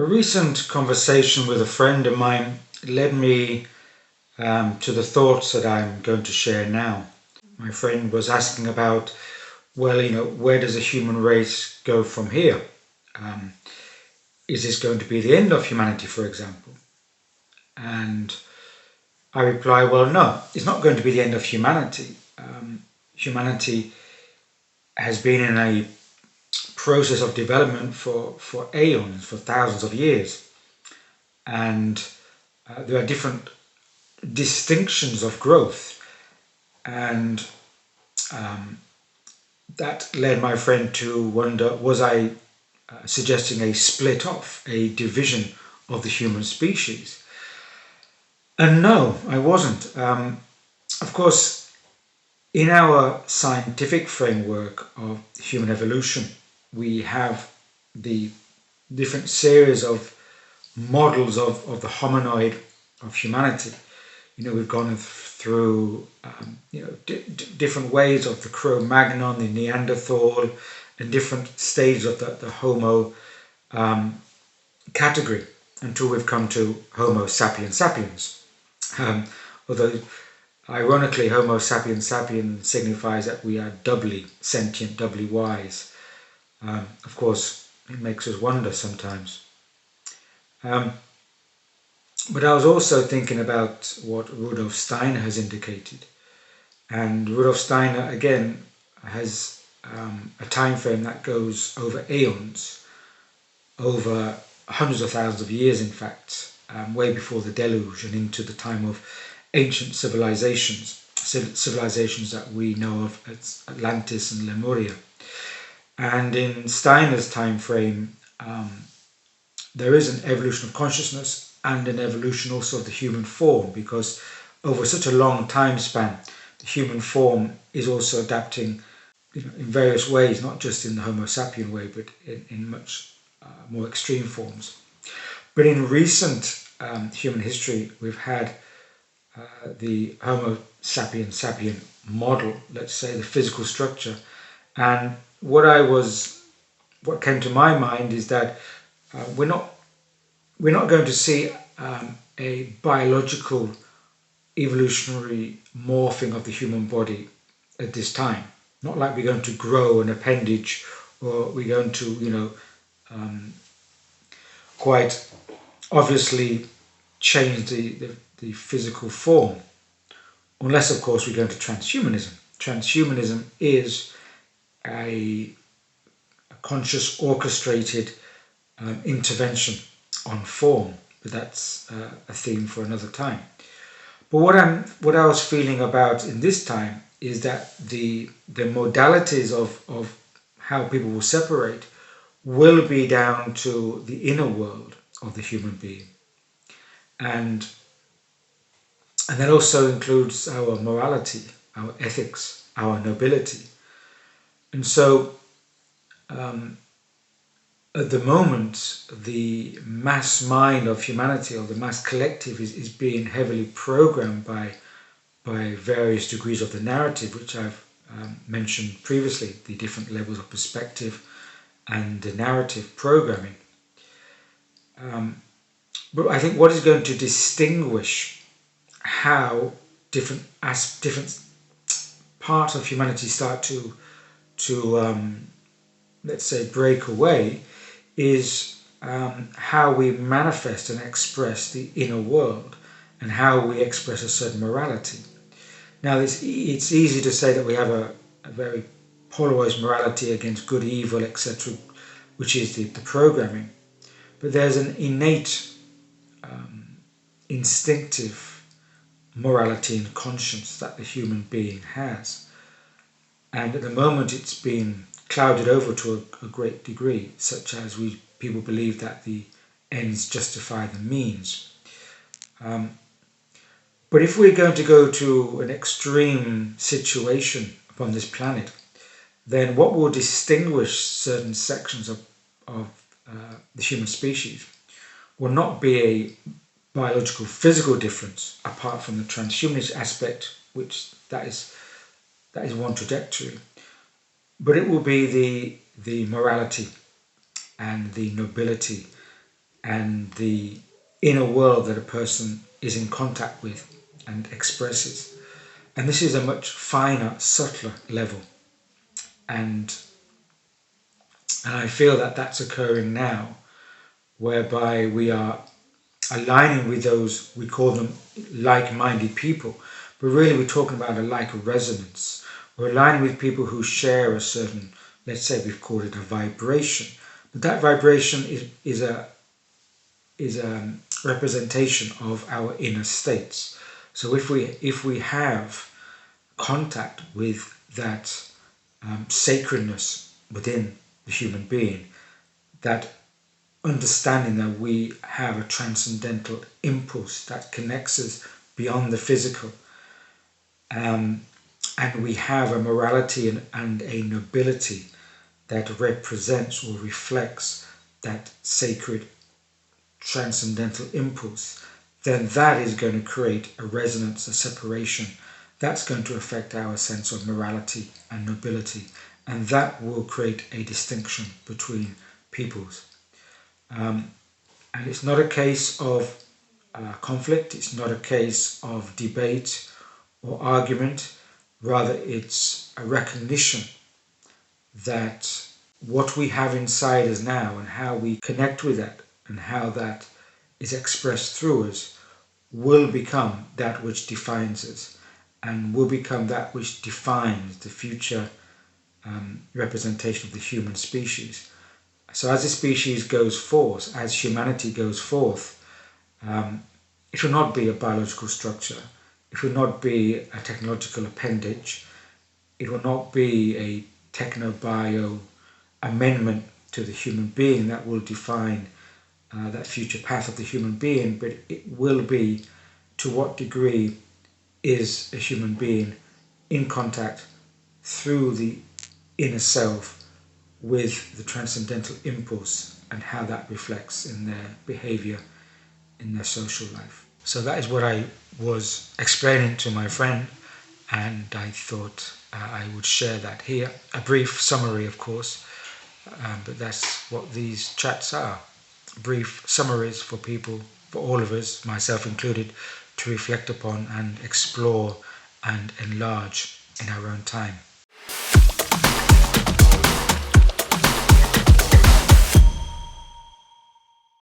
A recent conversation with a friend of mine led me to the thoughts that I'm going to share now. My friend was asking about, where does the human race go from here? Um, is this going to be the end of humanity, for example? And I reply, well, no, it's not going to be the end of humanity. Humanity has been in a process of development for aeons, for thousands of years. And there are different distinctions of growth. And that led my friend to wonder, was I suggesting a split off, a division of the human species? And no, I wasn't. Of course, in our scientific framework of human evolution, we have the different series of models of the hominoid of humanity. We've gone through different ways of the Cro-Magnon, the Neanderthal, and different stages of the Homo category until we've come to Homo sapiens sapiens. Although, ironically, Homo sapiens sapiens signifies that we are doubly sentient, doubly wise. Of course, it makes us wonder sometimes. But I was also thinking about what Rudolf Steiner has indicated. And Rudolf Steiner, again, has a time frame that goes over aeons, over hundreds of thousands of years, in fact, way before the deluge and into the time of ancient civilizations that we know of as Atlantis and Lemuria. And in Steiner's time frame, there is an evolution of consciousness and an evolution also of the human form, because over such a long time span, the human form is also adapting in various ways, not just in the Homo sapien way, but in much more extreme forms. But in recent human history, we've had the Homo sapien sapien model, let's say, the physical structure. And what came to my mind is that we're not going to see a biological evolutionary morphing of the human body at this time. Not like we're going to grow an appendage, or we're going to, quite obviously change the physical form. Unless, of course, we go into transhumanism. Transhumanism is a conscious, orchestrated intervention on form, but that's a theme for another time. But what I was feeling about in this time is that the modalities of how people will separate will be down to the inner world of the human being, and that also includes our morality, our ethics, our nobility. And so at the moment, the mass mind of humanity, or the mass collective, is being heavily programmed by various degrees of the narrative, which I've mentioned previously, the different levels of perspective and the narrative programming. But I think what is going to distinguish how different parts of humanity start to let's say, break away is how we manifest and express the inner world, and how we express a certain morality. Now, it's easy to say that we have a very polarized morality against good, evil, etc., which is the programming. But there's an innate, instinctive morality and conscience that the human being has. And at the moment, it's been clouded over to a great degree, such as people believe that the ends justify the means. But if we're going to go to an extreme situation upon this planet, then what will distinguish certain sections of the human species will not be a biological, physical difference, apart from the transhumanist aspect, which that is one trajectory. But it will be the morality and the nobility and the inner world that a person is in contact with and expresses. And this is a much finer, subtler level. And I feel that that's occurring now, whereby we are aligning with those, we call them like-minded people, but really we're talking about a like resonance. We're aligning with people who share a certain, let's say we've called it a vibration, but that vibration is a representation of our inner states. So if we have contact with that sacredness within the human being, that understanding that we have a transcendental impulse that connects us beyond the physical, and we have a morality and a nobility that represents or reflects that sacred transcendental impulse, then that is going to create a resonance, a separation. That's going to affect our sense of morality and nobility, and that will create a distinction between peoples. And it's not a case of conflict, it's not a case of debate or argument, rather it's a recognition that what we have inside us now and how we connect with that and how that is expressed through us will become that which defines us and will become that which defines the future representation of the human species. So as the species goes forth, as humanity goes forth, it will not be a biological structure, it will not be a technological appendage, it will not be a techno-bio amendment to the human being that will define that future path of the human being, but it will be to what degree is a human being in contact through the inner self with the transcendental impulse and how that reflects in their behavior, in their social life. So that is what I was explaining to my friend, and I thought I would share that here. A brief summary, of course, but that's what these chats are. Brief summaries for people, for all of us, myself included, to reflect upon and explore and enlarge in our own time.